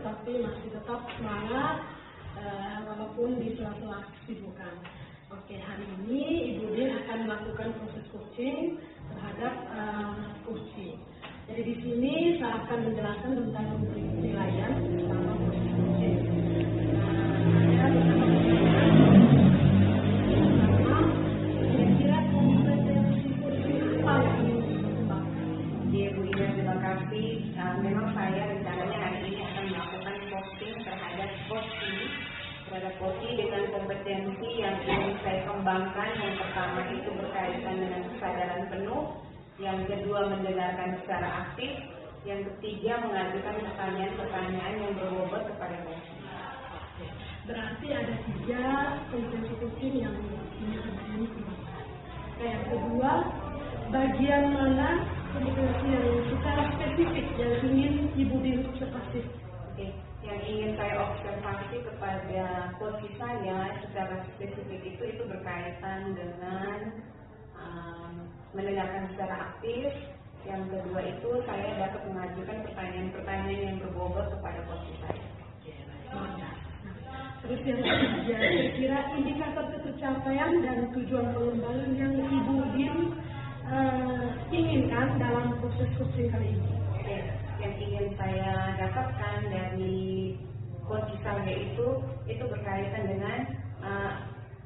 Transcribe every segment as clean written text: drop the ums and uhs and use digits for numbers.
tetapi masih tetap semangat walaupun di sela-sela kesibukan. Oke, hari ini Ibu Din akan melakukan proses coaching terhadap kucing. Jadi di sini saya akan menjelaskan tentang penilaian selama proses coaching. Saya bersama kira-kira kompetensi coaching apa yang ingin dikembangkan. Bu Ida, terima kasih. Memang saya rencananya hari ini akan melakukan coaching terhadap Poci dengan kompetensi yang ingin saya kembangkan. Yang pertama itu berkaitan dengan kesadaran penuh, yang kedua mendengarkan secara aktif, yang ketiga mengajukan pertanyaan-pertanyaan yang berbobot kepada Poci. Berarti ada 3 kompetensi coaching yang ingin dikembangkan. Yang kedua, bagian mana kompetensi yang secara spesifik yang ingin Ibu Din observasi? Yang ingin saya observasi kepada coach saya secara spesifik itu berkaitan dengan mendengarkan secara aktif. Yang kedua itu saya dapat mengajukan pertanyaan-pertanyaan yang berbobot kepada coach saya. Terus yang ketiga, kira-kira indikator pencapaian dan tujuan pengembangan yang Ibu Din inginkan dalam proses coaching kali ini. Yang ingin saya dapatkan dari coach saya itu berkaitan dengan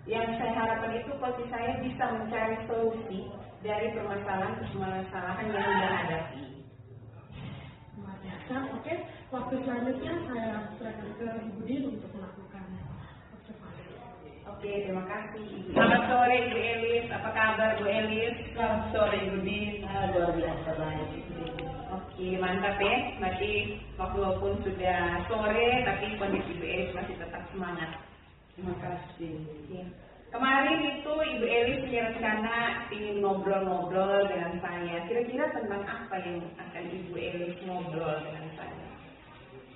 yang saya harapkan itu coach saya bisa mencari solusi dari permasalahan yang dihadapi. Luar biasa. Oke, waktu selanjutnya saya serahkan ke Ibu Din untuk melakukan observasi. Oke, terima kasih. Selamat sore Ibu Elis, apa kabar Bu Elis? Selamat sore Ibu Din, luar biasa baik. Oke, mantap ya. Berarti walaupun sudah sore, tapi kondisi Ibu Elis masih tetap semangat. Terima kasih. Ya. Kemarin itu Ibu Elis punya rencana ingin ngobrol-ngobrol dengan saya. Kira-kira tentang apa yang akan Ibu Elis ngobrol dengan saya?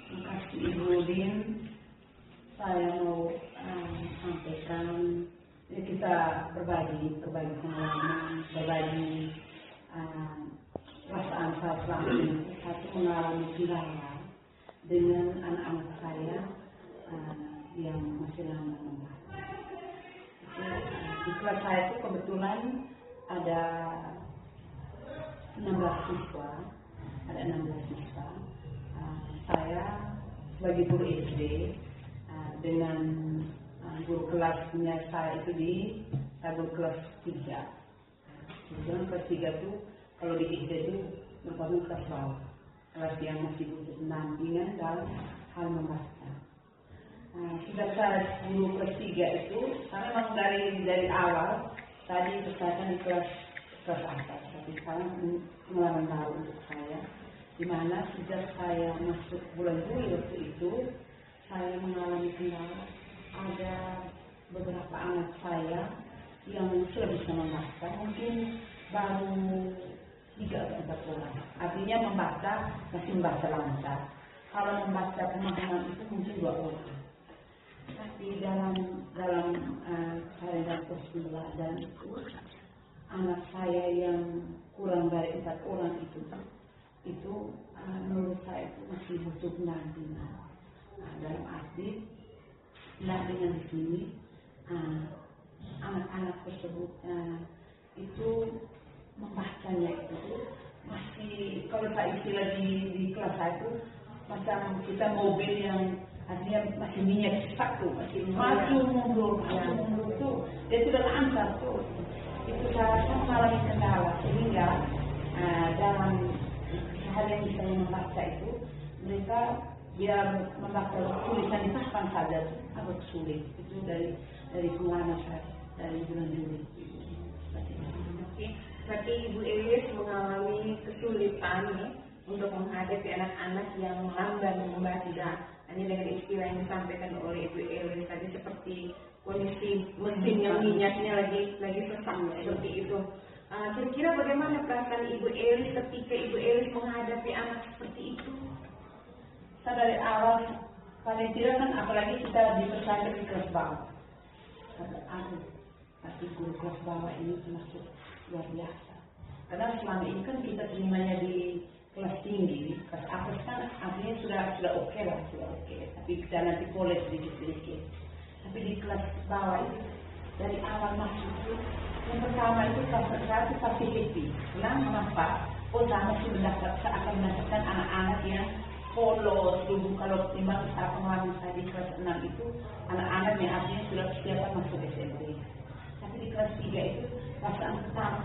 Terima kasih Ibu Din. Saya mau sampaikan, ya kita berbagi pengalaman, berbagi perasaan saya selama ini. Saya mengalami kendala dengan anak-anak saya yang masih lama membaca. Di kelas saya itu kebetulan ada 16 siswa. Saya sebagai guru SD dengan guru kelasnya saya itu guru kelas 3. Kemudian kelas 3 itu kalau di SD itu merupakan kelas bawah, kelas yang masih butuh pendampingan dalam hal membaca. Sudah saya guru kelas 3 itu, saya memang dari awal tadi berkaitan di kelas atas, tapi sekarang pengalaman baru untuk saya, di mana sejak saya masuk bulan Juli waktu itu, saya mengalami kendala. Ada beberapa anak saya yang sudah bisa membaca, mungkin baru 3 atau 4 orang. Artinya masih membaca lancar. Kalau membaca pemahaman itu mungkin 2 orang. Tapi dalam saya dan pembelajaran itu, anak saya yang kurang dari 4 orang itu menurut saya itu masih butuh pendampingan. Dalam arti pendampingan di sini anak-anak tersebut itu membacanya itu masih, kalau saya istilah di kelas saya itu macam kita mobil yang artinya masih minyak satu, masih maju mundur itu dia sudah lancar tuh. Itu saya mengalami kendala sehingga dalam keseharian misalnya membaca itu mereka dia membaca tulisan itu kapan saja agak sulit. Itu dari pengalaman saya dari bulan Juli. Berarti Ibu Elis mengalami kesulitan ya, untuk menghadapi anak-anak yang lamban membaca. Hanya dengan istilah yang disampaikan oleh Ibu Elis tadi seperti kondisi mesin yang minyaknya lagi sesak seperti itu. Kira-kira bagaimana perasaan Ibu Elis ketika Ibu Elis menghadapi anak seperti itu? Saya dari awal paling tidak kan apalagi kita dipercaya di kelas bawah. Tapi guru kelas bawah ini termasuk luar biasa. Karena selama ini kan kita terimanya di kelas tinggi, kelas atas kan artinya sudah oke lah, sudah oke. Tapi kita nanti boleh sedikit. Tapi di kelas bawah itu dari awal masuk itu, yang pertama itu saya itu pasti happy. Mengapa? Saya masih akan mendapatkan anak-anak yang polos dulu. Kalau timbang pengalaman saya di kelas 6 itu anak-anak yang artinya sudah siap masuk SMP. Tapi di kelas 3 itu perasaan pertama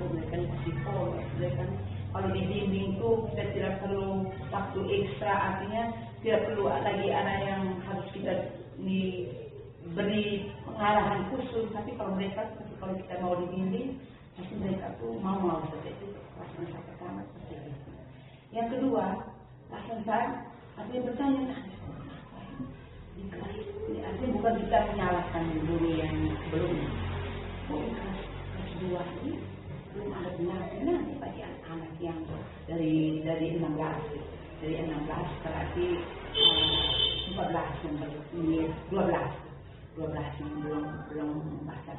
mereka masih polos, mereka kalau di bimbing itu kita tidak perlu waktu ekstra, artinya tidak perlu lagi anak yang harus kita diberi pengarahan khusus. Tapi kalau mereka, kalau kita mau dibimbing, pasti mereka tuh mau saja. Itu perasaan saya pertama seperti itu. Yang kedua, perasaan saya artinya bertanya di kelas ini, artinya bukan kita menyalahkan guru yang sebelumnya. Kelas 2 ini belum ada benar-benar bagi anak-anak yang dari 16 berarti 14 yang ini 12 yang belum membaca.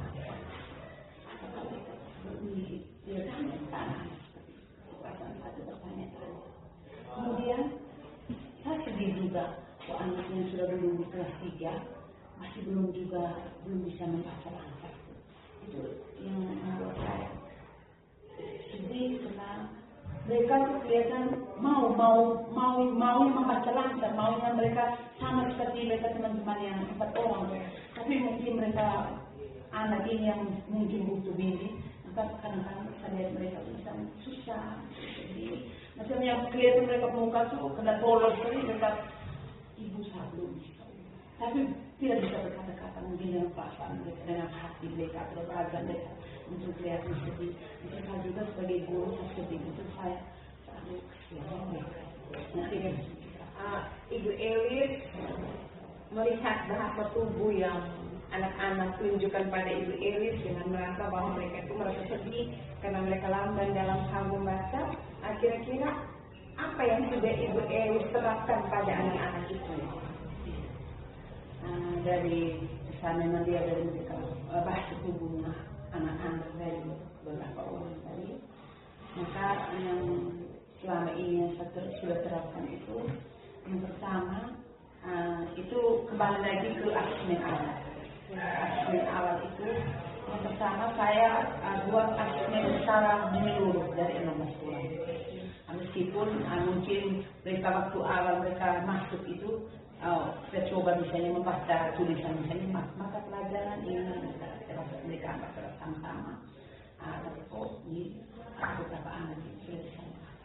Dia tanya tanah seperti perasaan satu pertanyaan. Kemudian saya sedih juga kalau anak yang sudah dulu di kelas 3 masih belum bisa membaca langsung. Itu yang membuat saya sedih karena mereka kelihatan mau membaca langsung, maunya mereka sama seperti mereka teman-teman yang 4 orang. Tapi mungkin mereka anak ini yang mungkin butuh bimbing, maka kadang-kadang saya lihat mereka bisa susah, sedih. Macam yang kelihatan mereka muka tuh kena polos sekali, mereka ibu saya belum bisa. Tapi tidak bisa berkata-kata, mungkin dengan perasaan mereka, dengan hati mereka, atau perasaan mereka untuk kelihatan sedih. Mereka juga sebagai guru saya sedih, itu saya selalu kesian mereka. Nanti kan Ibu Elis melihat bahasa tubuh yang anak-anak tunjukkan pada Ibu Elis dengan merasa bahwa mereka itu merasa sedih karena mereka lamban dalam hal membaca. Kira-kira apa yang sudah Ibu Elis terapkan pada anak-anak itu? Dari sana memang dia dari mereka bahasa tubuhnya anak-anak dari beberapa orang tadi. Maka yang selama ini yang saya sudah terapkan itu, yang pertama itu kembali lagi ke asesmen awal. Asesmen awal itu yang pertama saya buat asesmen secara menyeluruh dari 16 bulan. Meskipun mungkin mereka waktu awal mereka masuk itu saya coba misalnya membaca tulisan misalnya mata pelajaran ini mereka baca sama-sama. Tapi ini beberapa anak itu sudah bisa membaca.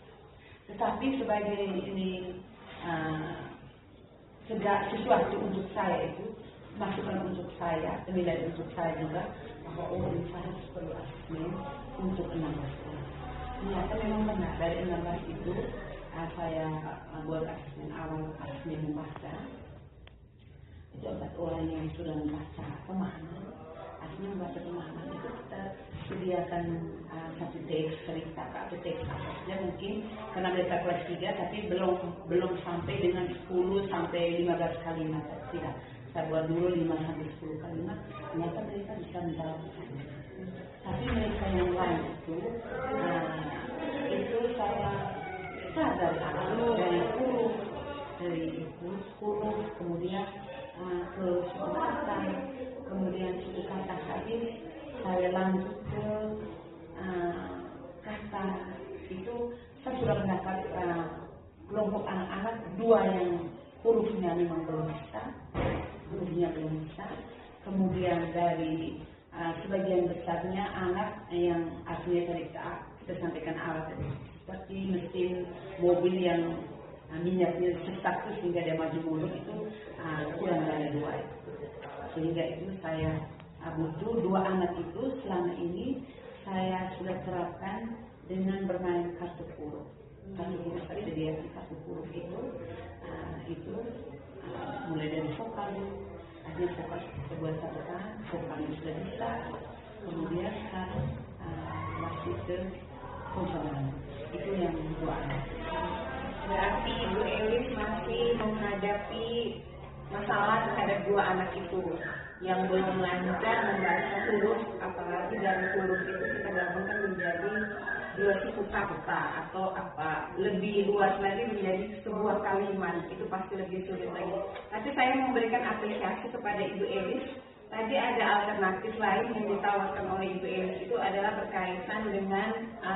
Tetapi sebagai ini sesuatu untuk saya itu masukan untuk saya, penilaian untuk saya juga bahwa ini saya perlu asesmen untuk 16 bulan. Ternyata memang benar dari 16 itu saya buat asesmen awal, asesmen membaca. Itu 4 orang yang sudah membaca pemahaman. Asesmen membaca pemahaman itu kita sediakan satu teks cerita atau teks apa saja mungkin karena mereka kelas 3 tapi belum sampai dengan 10 sampai 15 kalimat. Tidak, saya buat dulu 5 sampai 10 kalimat. Ternyata mereka bisa menjawab. Tapi mereka yang lain itu saya sadar dari huruf kemudian ke suku kata, kemudian suku kata hadis, saya lanjut ke kata itu saya sudah mendapat kelompok anak-anak 2 yang hurufnya memang belum bisa, kemudian dari sebagian besarnya anak yang artinya tadi kita sampaikan awal tadi seperti mesin mobil yang minyaknya sesak sehingga dia maju mundur itu kurang dari 2 sehingga itu saya butuh 2 anak itu selama ini saya sudah terapkan dengan bermain kartu huruf. Kartu huruf saya sediakan kartu huruf itu mulai dari vokal. Artinya vokal sebuah catatan, vokalnya sudah bisa, kemudian sekarang masih ke konsonan. Itu yang 2 anak. Berarti Ibu Elis masih menghadapi masalah terhadap 2 anak itu yang belum lancar membaca huruf, apalagi dari huruf itu kita gabungkan menjadi dua suku kata atau apa lebih luas lagi menjadi sebuah kalimat, itu pasti lebih sulit lagi. Tapi saya memberikan apresiasi kepada Ibu Elis. Tadi ada alternatif lain yang ditawarkan oleh Ibu Elis, itu adalah berkaitan dengan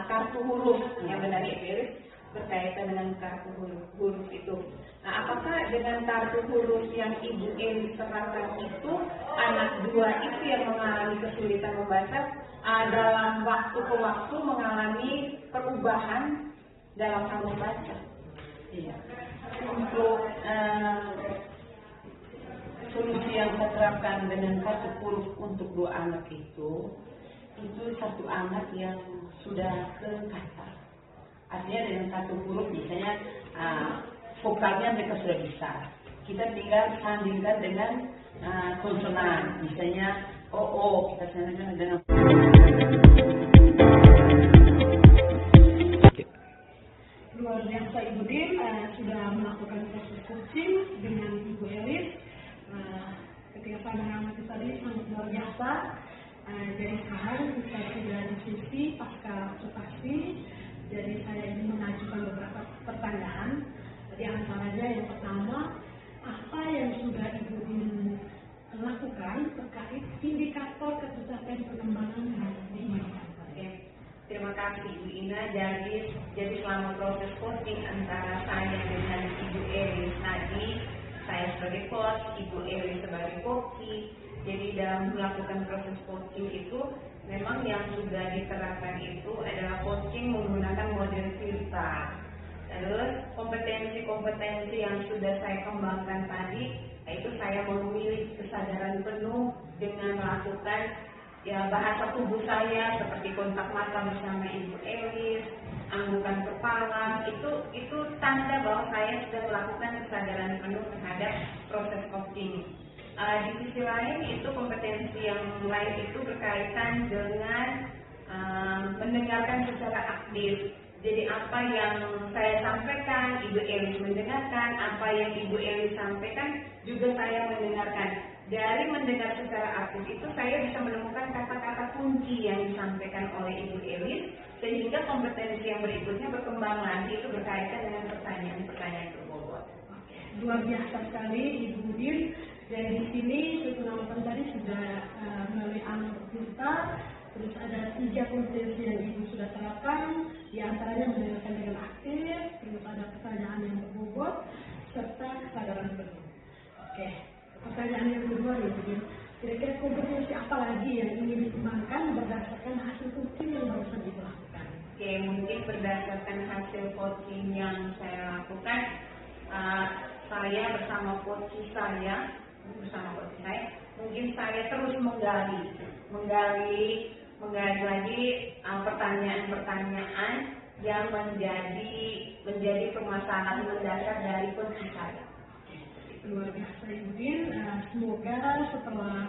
kartu huruf. Yang benar Ibu Elis, berkaitan dengan kartu huruf itu. Nah, apakah dengan kartu huruf yang Ibu Elis terapkan itu, anak dua itu yang mengalami kesulitan membaca dalam waktu ke waktu mengalami perubahan dalam hal membaca? Iya. Untuk solusi yang saya terapkan dengan kartu huruf untuk dua anak itu satu anak yang sudah ke kata. Artinya dengan satu huruf misalnya vokalnya mereka sudah bisa. Kita tinggal sandingkan dengan konsonan, misalnya o kita sandingkan dengan luar biasa Ibu Din sudah melakukan proses coaching dengan Ibu Elis. Ketika saya mengamati tadi sangat luar biasa. Jadi sekarang kita sudah diskusi pasca observasi. Jadi saya ingin mengajukan beberapa pertanyaan. Jadi antaranya yang pertama, apa yang sudah Ibu Din lakukan terkait indikator kecerdasan perkembangan dan diinginkan? Terima kasih Ibu Ina. Jadi selama proses coaching antara saya dengan Ibu Elis tadi, saya sebagai coach, Ibu Elis sebagai coachee. Jadi dalam melakukan proses coaching itu memang yang sudah diterapkan itu adalah coaching menggunakan model cerita. Terus kompetensi-kompetensi yang sudah saya kembangkan tadi, yaitu saya memiliki kesadaran penuh dengan melakukan bahasa tubuh saya seperti kontak mata bersama Ibu Elis, anggukan kepala, itu tanda bahwa saya sudah melakukan kesadaran penuh terhadap proses coaching. Di sisi lain itu kompetensi yang lain itu berkaitan dengan mendengarkan secara aktif. Jadi apa yang saya sampaikan, Ibu Elis mendengarkan, apa yang Ibu Elis sampaikan juga saya mendengarkan. Dari mendengar secara aktif itu saya bisa menemukan kata-kata kunci yang disampaikan oleh Ibu Elis, sehingga kompetensi yang berikutnya berkembang lagi itu berkaitan dengan pertanyaan-pertanyaan berbobot. Luar biasa sekali Ibu Din. Dan di sini sesuatu tadi sudah melalui anak bercerita. Terus ada 3 kompetensi yang Ibu sudah terapkan, di antaranya mendengarkan dengan aktif, terus ada pertanyaan yang berbobot, serta kesadaran penuh. Oke, pertanyaan yang kedua Ibu, kira-kira kompetensi apa lagi yang ingin dikembangkan berdasarkan hasil coaching yang barusan Ibu lakukan? Oke, mungkin berdasarkan hasil coaching yang saya lakukan, saya bersama coach saya, mungkin saya terus menggali lagi pertanyaan-pertanyaan yang menjadi permasalahan mendasar dari coach saya. Luar biasa Ibu Din. Semoga setelah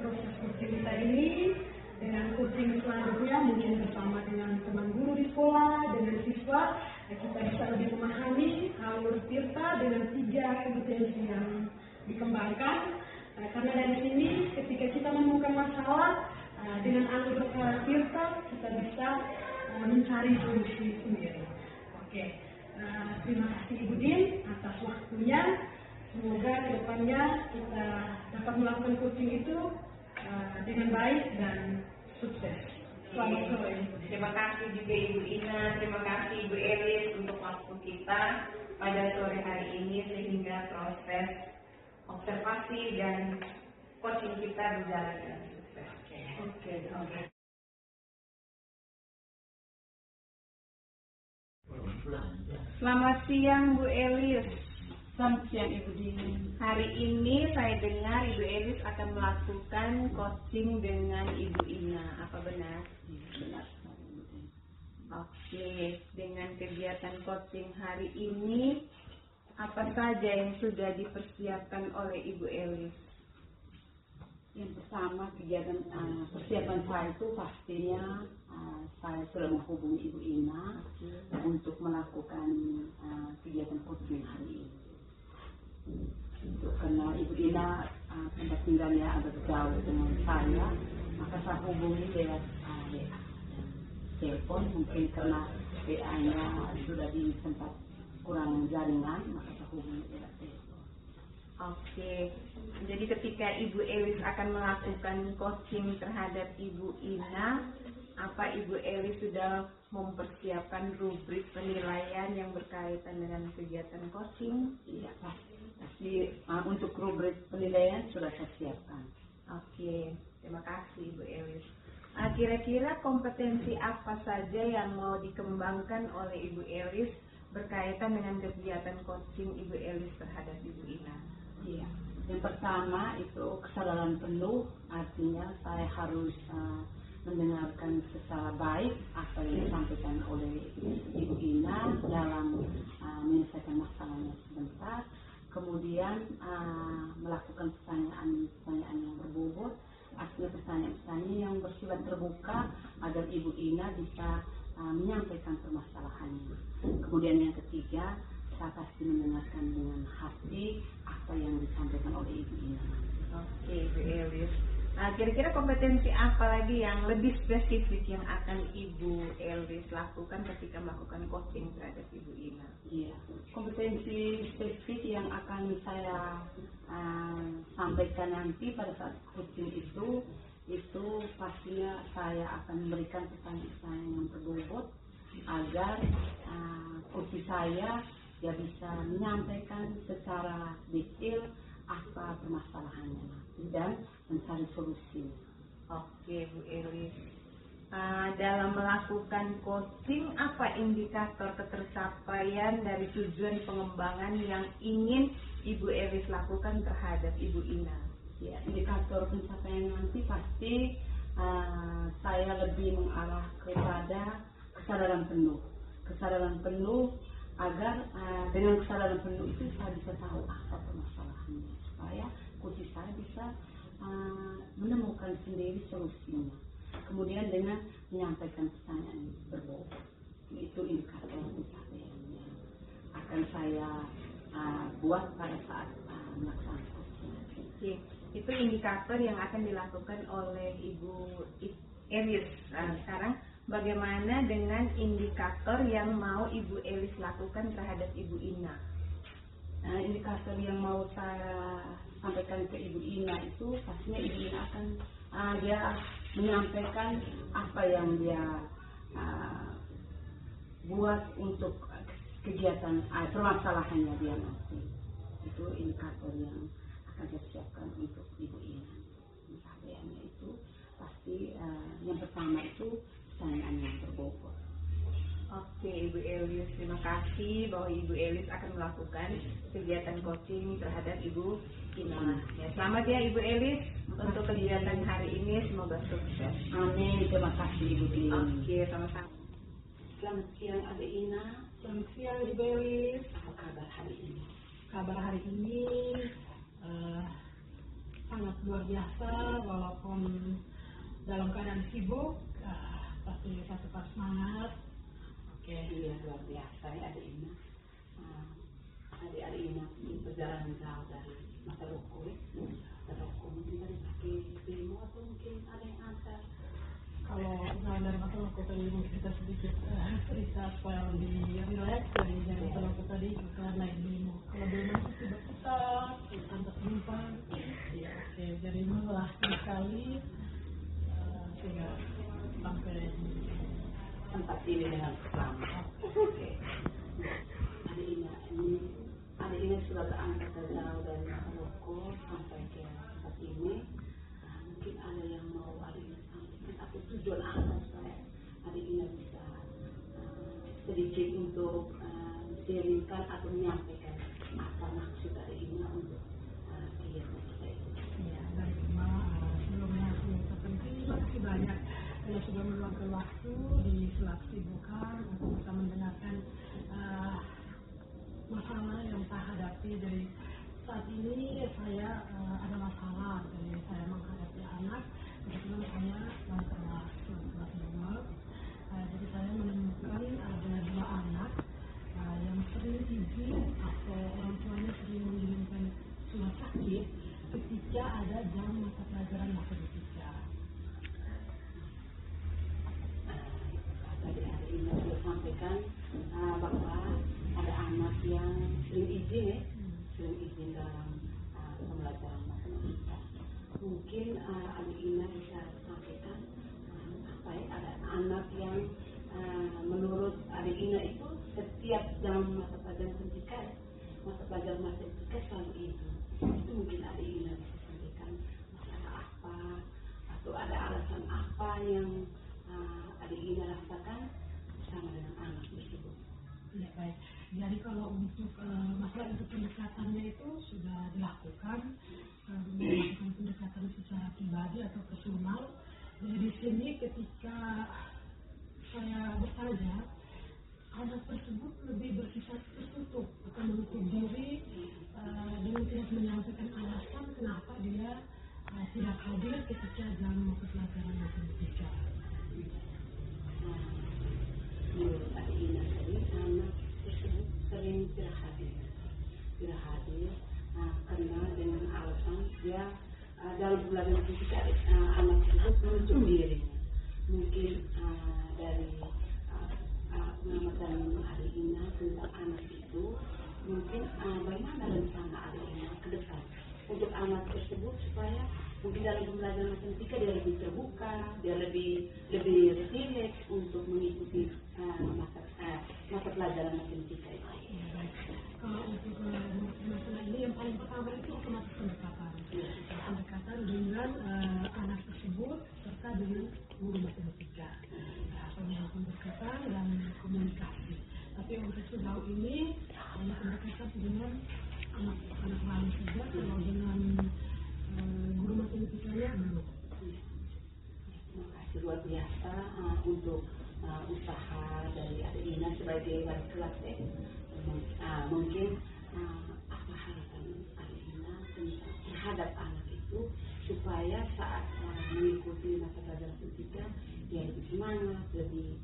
proses coaching kita ini dengan coaching selanjutnya mungkin bersama dengan teman guru di sekolah, dengan siswa, kita bisa lebih memahami alur tirta dengan 3 kompetensi yang dikembangkan. Karena dari sini ketika kita menemukan masalah dengan alur tirta kita bisa mencari solusi sendiri. Oke, terima kasih Ibu Din atas waktunya. Semoga kedepannya kita dapat melakukan coaching itu dengan baik dan sukses. Selamat sore. Terima kasih juga Ibu Ina, terima kasih Ibu Elis untuk waktu kita pada sore hari ini sehingga proses observasi dan coaching kita berjalan dengan sukses. Oke. Selamat siang Bu Elis. Selamat siang Ibu Din. Hari ini saya dengar Ibu Elis akan melakukan coaching dengan Ibu Ina, apa benar? Benar. Oke, dengan kegiatan coaching hari ini, apa saja yang sudah dipersiapkan oleh Ibu Elis? Yang pertama kegiatan persiapan saya itu pastinya saya sudah menghubungi Ibu Ina untuk melakukan kegiatan coaching hari ini. Karena Ibu Ina tempat tinggalnya agak jauh dengan saya, maka saya hubungi lewat WA. telepon, mungkin karena WA-nya sudah di tempat kurang jaringan, maka terhubung lewat telepon. Oke, jadi ketika Ibu Elis akan melakukan coaching terhadap Ibu Ina, apa Ibu Elis sudah mempersiapkan rubrik penilaian yang berkaitan dengan kegiatan coaching? Iya, pasti untuk rubrik penilaian sudah saya siapkan. Oke, terima kasih Ibu Elis. Kira-kira kompetensi apa saja yang mau dikembangkan oleh Ibu Elis berkaitan dengan kegiatan coaching Ibu Elis terhadap Ibu Ina? Iya, yang pertama itu kesadaran penuh, artinya saya harus mendengarkan secara baik apa yang disampaikan oleh Ibu Ina dalam menyelesaikan masalahnya sebentar, kemudian melakukan pertanyaan yang berbobot, artinya pertanyaan-pertanyaan yang bersifat terbuka agar Ibu Ina bisa menyampaikan permasalahannya. Kemudian yang ketiga, saya pasti mendengarkan dengan hati apa yang disampaikan oleh Ibu Ina. Oke, Ibu Elis. Kira-kira kompetensi apa lagi yang lebih spesifik yang akan Ibu Elis lakukan ketika melakukan coaching terhadap Ibu Ina? Iya, kompetensi spesifik yang akan saya sampaikan nanti pada saat coaching itu pastinya saya akan memberikan pertanyaan yang berbobot agar coach saya bisa menyampaikan secara detail apa permasalahannya dan mencari solusi. Oke, Bu Elis. Dalam melakukan coaching, apa indikator ketercapaian dari tujuan pengembangan yang ingin Ibu Elis lakukan terhadap Ibu Ina? Ya, indikator pencapaian nanti pasti saya lebih mengarah kepada kesadaran penuh agar dengan kesadaran penuh itu saya bisa tahu apa permasalahannya supaya coach saya bisa menemukan sendiri solusinya. Kemudian dengan menyampaikan pertanyaan berbobot, itu indikator pencapaian yang akan saya buat pada saat melaksanakan coaching. Oke, itu indikator yang akan dilakukan oleh Ibu Elis. Sekarang bagaimana dengan indikator yang mau Ibu Elis lakukan terhadap Ibu Ina? Indikator yang mau saya sampaikan ke Ibu Ina itu pastinya Ibu Ina akan dia menyampaikan apa yang dia buat untuk kegiatan permasalahannya dia nanti. Itu indikator yang akan saya siapkan untuk Ibu Ina. Pencapaiannya itu pasti yang pertama itu pertanyaan yang berbobot. Oke, Ibu Elis, terima kasih bahwa Ibu Elis akan melakukan kegiatan coaching terhadap Ibu Ina. Ya, selamat ya Ibu Elis untuk kegiatan hari ini, semoga sukses. Amin, terima kasih Ibu Ina. Oke, sama-sama. Selamat siang Adik Ina. Selamat siang Ibu Elis. Apa kabar hari ini? Kabar hari ini sangat luar biasa, walaupun dalam keadaan sibuk, pasti saya tetap semangat. Oke, iya luar biasa ya Adik Ina. Adik Ina perjalanan jauh dari Mataloko, mungkin dari pakai demo atau mungkin ada yang antar. Kalau jalan dari Mataloko tadi kita sedikit cerita supaya lebih relax dari Mataloko tadi kita naik demo. Kalau demo itu tiba-tiba antar penumpang. Ya, oke, jadi melelahkan sekali sehingga sampai tempat ini dengan selamat. Oke. Adik Ina sudah berangkat jauh dari Mataloko sampai ke tempat ini. Mungkin ada yang mau Adik Ina sampaikan atau tujuan apa supaya Adik Ina bisa sedikit untuk sharingkan atau menyampaikan apa maksud Adik Ina untuk kegiatan kita ini. ya, dari sebelumnya saya ucapkan terima kasih banyak karena sudah meluangkan waktu di sela kesibukan untuk bisa mendengarkan masalah yang saya hadapi. Dari saat ini saya ada masalah, dari saya menghadapi anak, kebetulan saya kelas 11 jadi saya menemukan ada 2 anak yang sering izin atau orang tuanya sering mengirimkan surat sakit ketika ada jam mata pelajaran matematika. menyampaikan bahwa ada anak yang sering izin dalam pembelajaran matematika. Mungkin adik Ina bisa sampaikan ada anak yang menurut adik Ina itu setiap jam mata pelajaran matematika selalu izin. Itu mungkin adik Ina bisa sampaikan masalah apa atau ada alasan apa yang adik Ina rasakan bersama dengan anak tersebut. Ya, baik. Jadi kalau untuk masalah untuk pendekatannya itu sudah dilakukan, melakukan pendekatan secara pribadi atau personal. Jadi di sini ketika saya bertanya, anak tersebut lebih bersifat tertutup, akan menutup diri dengan tidak menyampaikan alasan kenapa dia tidak hadir ketika jam mata pelajaran matematika. Menurut adik Ina tadi, anak tersebut sering tidak hadir karena dengan alasan dia dalam belajar fisika anak tersebut menutup dirinya. Mungkin dari pengamatan adik Ina tentang anak itu, mungkin bagaimana rencana adik Ina ke depan untuk anak tersebut supaya mungkin dalam pembelajaran matematika dia lebih terbuka, dia lebih rileks untuk mengikuti mata pelajaran matematika itu. Kalau untuk masalah ini yang paling pertama itu otomatis pendekatan dengan anak tersebut serta dengan guru matematika, pendekatan dan komunikasi. Tapi untuk sejauh ini hanya pendekatan dengan anak lain saja, kalau dengan guru matematikanya belum. Terima kasih luar biasa untuk usaha dari adik Ina sebagai wali kelas ya. Mungkin apa harapan adik Ina terhadap anak itu supaya saat mengikuti mata pelajaran matematika dia lebih semangat, lebih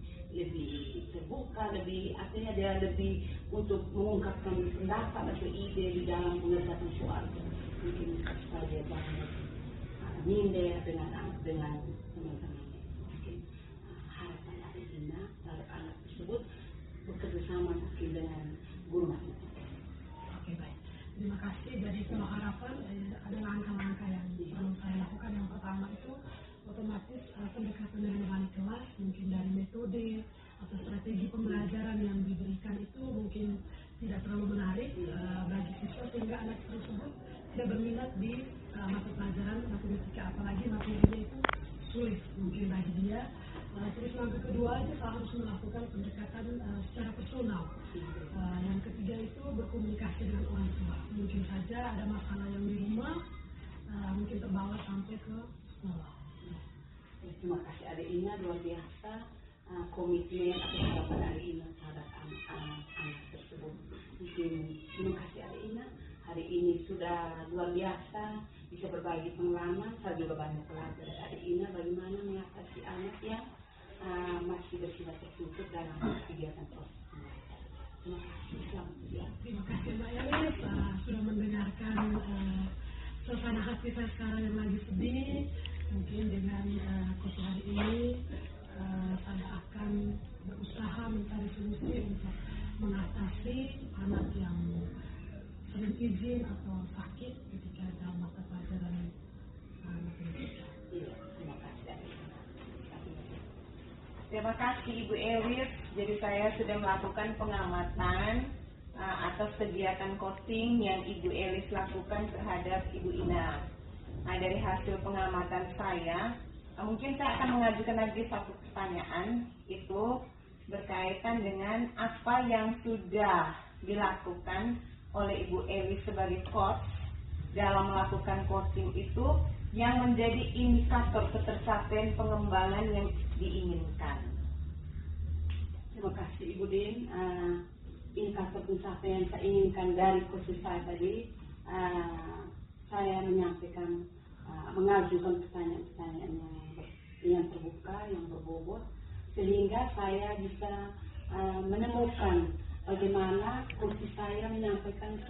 terbuka, artinya dia lebih untuk mengungkapkan pendapat atau ide di dalam pengerjaan soal. Mungkin supaya dia banyak minder dengan teman-temannya. Mungkin harapan adik Ina terhadap anak tersebut bekerja sama mungkin dengan guru matematika. Oke, baik. Terima kasih. Jadi kalau harapan ada langkah-langkah yang perlu saya lakukan. Yang pertama itu otomatis pendekatan dengan wali kelas, mungkin dari metode atau strategi pembelajaran yang diberikan itu mungkin tidak terlalu menarik bagi siswa sehingga anak tersebut tidak berminat di mata pelajaran matematika, apalagi materinya itu sulit mungkin bagi dia. Terus yang kedua itu harus melakukan pendekatan secara personal. Yang ketiga itu berkomunikasi dengan orang tua. Mungkin saja ada masalah yang di rumah, mungkin terbawa sampai ke sekolah. Terima kasih adik Ina, luar biasa komitmen atau harapan adik Ina terhadap anak tersebut. Mungkin terima kasih adik Ina, hari ini sudah luar biasa bisa berbagi pengalaman. Saya juga banyak belajar dari adik Ina bagaimana mengatasi anak yang masih bersifat tertutup dalam kegiatan proses pembelajaran. Terima kasih, selamat siang. Terima kasih Mbak Elis sudah mendengarkan suasana hati saya sekarang yang lagi sedih. Mungkin dengan kursus hari ini saya akan berusaha mencari solusi untuk mengatasi anak yang sering izin atau sakit ketika dalam mata pelajaran matematika. Iya, terima kasih. Terima kasih Ibu Elis. Jadi saya sudah melakukan pengamatan atas kegiatan coaching yang Ibu Elis lakukan terhadap Ibu Ina. Nah, dari hasil pengamatan saya, mungkin saya akan mengajukan lagi satu pertanyaan, itu berkaitan dengan apa yang sudah dilakukan oleh Ibu Elis sebagai coach dalam melakukan coaching itu yang menjadi indikator ketercapaian pengembangan yang diinginkan. Terima kasih Ibu Din. Indikator pencapaian yang saya inginkan dari kursus saya tadi, saya menyampaikan, mengajukan pertanyaan-pertanyaan yang terbuka, yang berbobot, sehingga saya bisa menemukan bagaimana kursus saya menyampaikan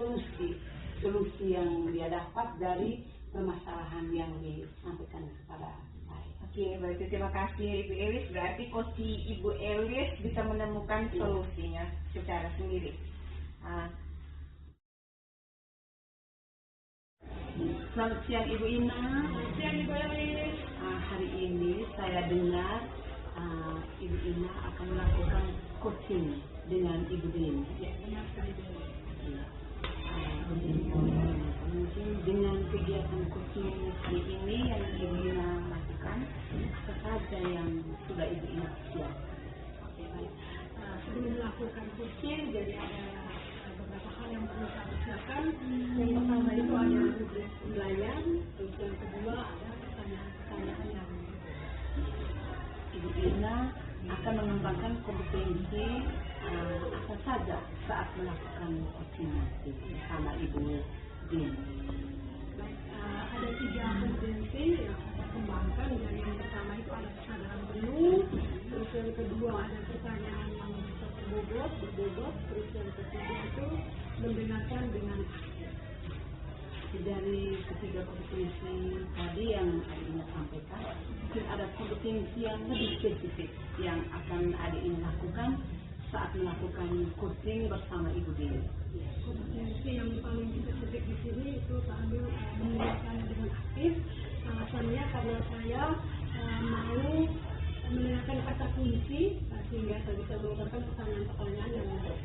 solusi yang dia dapat dari permasalahan yang disampaikan kepada saya. Oke, baik, terima kasih Ibu Elis. Berarti Coach Ibu Elis bisa menemukan solusinya secara sendiri. Selamat siang Ibu Ina. Siang Ibu Elis. Hari ini saya dengar Ibu Ina akan melakukan coaching dengan Ibu Din. Ya, benar sekali Bu. Ya. Mungkin dengan kegiatan coaching hari ini yang Ibu Ina lakukan, apa saja yang sudah Ibu Ina siap? Oke, baik. Sebelum melakukan coaching, jadi ada beberapa hal yang perlu kami siapkan. Yang pertama itu ada rubrik penilaian, terus yang kedua ada pertanyaan-pertanyaan yang Ibu Ina akan mengembangkan kompetensi apa saja saat melakukan coaching nanti bersama Ibu Din. baik. Ada 3 kompetensi yang saya kembangkan. Jadi yang pertama itu ada kesadaran penuh, terus yang kedua ada pertanyaan yang bisa berbobot, terus yang ketiga itu mendengarkan dengan aktif. Dari ketiga kompetensi tadi yang Ibu sampaikan, mungkin ada kompetensi yang lebih spesifik yang akan Adik ini lakukan saat melakukan coaching bersama Ibu Din. Kompetensi yang paling spesifik di sini itu sambil mendengarkan dengan aktif. Alasannya karena saya mau mendengarkan kata kunci sehingga saya bisa melontarkan pertanyaan-pertanyaan yang aktif.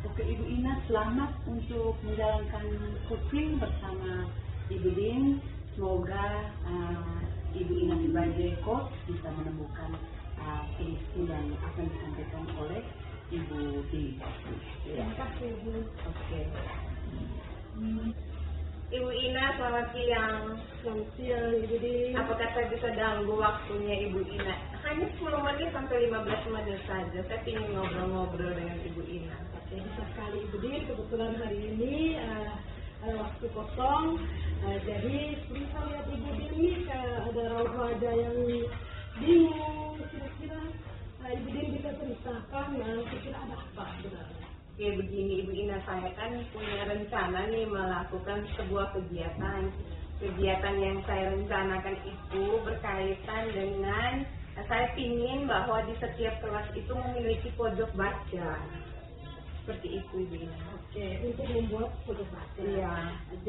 Oke Ibu Ina, selamat untuk menjalankan coaching bersama Ibu Din. Semoga Ibu Ina sebagai coach bisa menemukan solusi yang akan disampaikan oleh Ibu Din. Terima kasih Bu. Oke. Ibu Ina, selamat siang. Selamat siang Ibu Din. Apakah saya bisa ganggu waktunya Ibu Ina? Hanya 10 menit sampai 15 menit saja. Saya ingin ngobrol-ngobrol dengan Ibu Ina. Oke, bisa sekali Ibu Din. Kebetulan hari ini ada waktu kosong. Jadi seperti saya lihat Ibu Din ini ada raut wajah yang bingung. Kira-kira Ibu Din bisa ceritakan kira-kira ada apa sebenarnya? Ya begini Ibu Ina, saya kan punya rencana nih melakukan sebuah kegiatan. Kegiatan yang saya rencanakan itu berkaitan dengan saya ingin bahwa di setiap kelas itu memiliki pojok baca. Seperti itu Ibu Ina. Oke, untuk membuat pojok baca. Iya.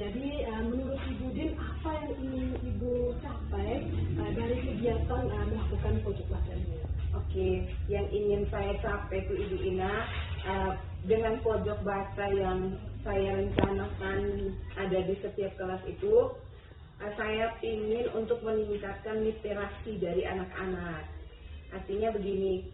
Jadi menurut Ibu Din apa yang ingin Ibu capai dari kegiatan melakukan pojok baca ini? Oke, yang ingin saya capai itu Ibu Ina, dengan pojok baca yang saya rencanakan ada di setiap kelas itu, saya ingin untuk meningkatkan literasi dari anak-anak. Artinya begini,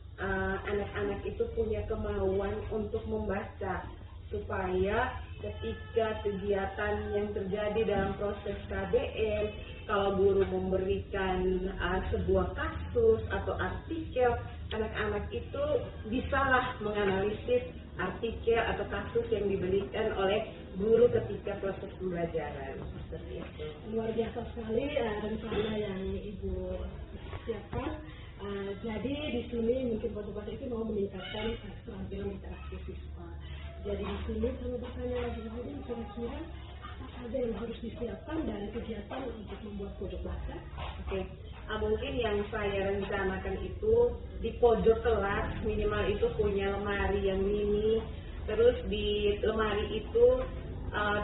anak-anak itu punya kemauan untuk membaca, supaya ketika kegiatan yang terjadi dalam proses KBM, kalau guru memberikan sebuah kasus atau artikel, anak-anak itu bisalah menganalisis artikel atau kasus yang diberikan oleh guru ketika proses pembelajaran. Seperti itu. Luar biasa sekali rencana yang Ibu siapkan. Jadi di sini mungkin pojok baca itu mau meningkatkan keterampilan literasi siswa. Jadi di sini saya bertanya lagi Ibu Din, kira-kira apa saja yang harus disiapkan dari kegiatan untuk membuat pojok baca? Oke, mungkin yang saya rencanakan itu di pojok kelas minimal itu punya lemari yang mini. Terus di lemari itu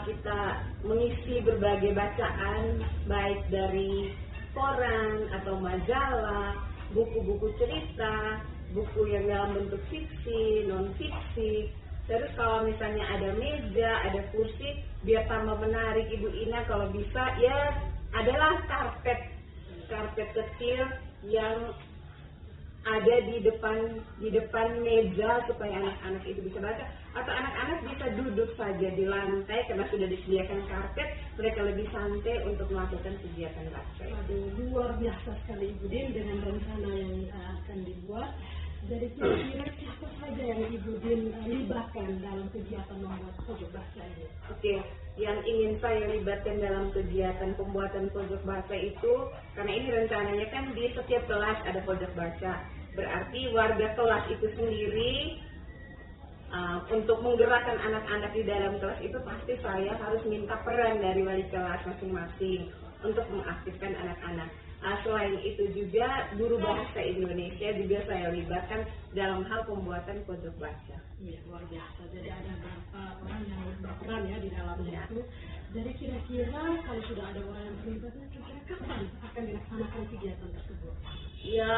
kita mengisi berbagai bacaan, baik dari koran atau majalah, buku-buku cerita, buku yang dalam bentuk fiksi, non-fiksi. Terus kalau misalnya ada meja, ada kursi, biar tambah menarik Ibu Ina, kalau bisa ya adalah karpet kecil yang ada di depan meja supaya anak-anak itu bisa baca, atau anak-anak bisa duduk saja di lantai karena sudah disediakan karpet, mereka lebih santai untuk melakukan kegiatan baca. Aduh, luar biasa sekali Ibu Din dengan rencana yang akan dibuat. Jadi kira-kira siapa saja yang Ibu Din libatkan dalam kegiatan membuat pojok baca ini? Oke, yang ingin saya libatkan dalam kegiatan pembuatan pojok baca itu, karena ini rencananya kan di setiap kelas ada pojok baca, berarti warga kelas itu sendiri untuk menggerakkan anak-anak di dalam kelas itu pasti saya harus minta peran dari wali kelas masing-masing untuk mengaktifkan anak-anak. Selain itu juga guru bahasa Indonesia juga saya libatkan dalam hal pembuatan pojok baca. Iya, luar biasa. Jadi ada beberapa orang yang berperan ya di dalamnya itu. Jadi kira-kira kalau sudah ada orang yang terlibat, kira-kira kapan akan dilaksanakan kegiatan tersebut? Ya,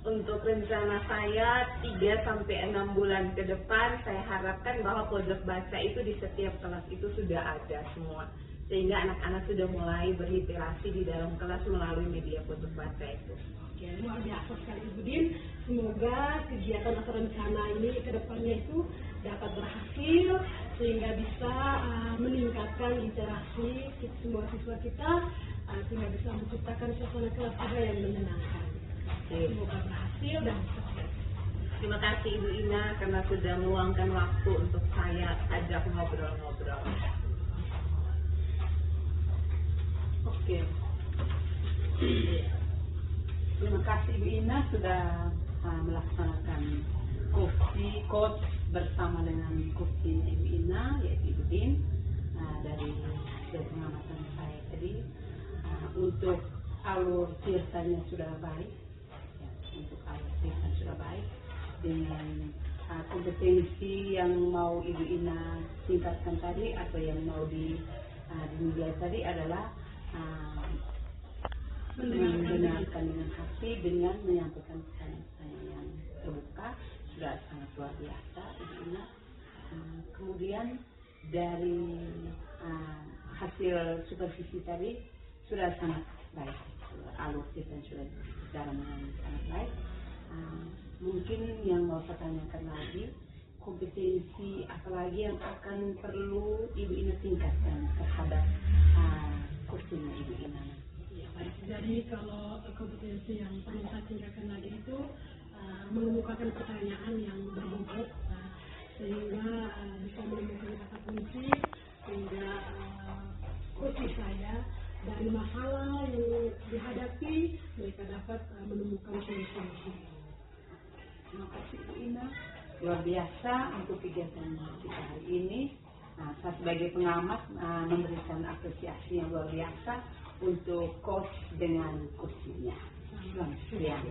untuk rencana saya 3-6 bulan ke depan, saya harapkan bahwa pojok baca itu di setiap kelas itu sudah ada semua. Sehingga anak-anak sudah mulai berliterasi di dalam kelas melalui media pojok baca itu. Oke, luar biasa sekali Ibu Din. Semoga kegiatan atau rencana ini ke depannya itu dapat berhasil sehingga bisa meningkatkan literasi semua siswa kita sehingga bisa menciptakan suasana kelas juga yang menyenangkan. Semoga berhasil dan sukses. Terima kasih Ibu Ina karena sudah meluangkan waktu untuk saya ajak ngobrol-ngobrol. Oke. Terima kasih Ibu Ina sudah melaksanakan coach bersama dengan coach Ibu Ina yaitu Ibu Din dari pengamatan saya tadi. Untuk alur ceritanya sudah baik, ya, untuk alur cerita sudah baik dengan kompetensi yang mau Ibu Ina tingkatkan tadi atau yang mau dinilai tadi adalah mendengarkan dengan hati dengan menyampaikan pesan yang terbuka sudah sangat luar biasa Ibu Ina. Kemudian dari hasil supervisi tadi sudah sangat baik, alur cerita sudah berjalan dengan sangat baik. Mungkin yang mau saya tanyakan lagi, kompetensi apalagi yang akan perlu Ibu Ina tingkatkan terhadap kursinya Ibu Ina? Ya, baik. Jadi kalau kompetensi yang perlu saya tingkatkan lagi itu mengemukakan pertanyaan yang berbobot sehingga bisa menemukan kata kunci sehingga kursi saya dari masalah yang dihadapi mereka dapat menemukan solusi. Terima kasih Bu Ina, luar biasa untuk kegiatan kita hari ini. Saya sebagai pengamat memberikan apresiasi yang luar biasa untuk coach dengan kursinya. Selamat siang.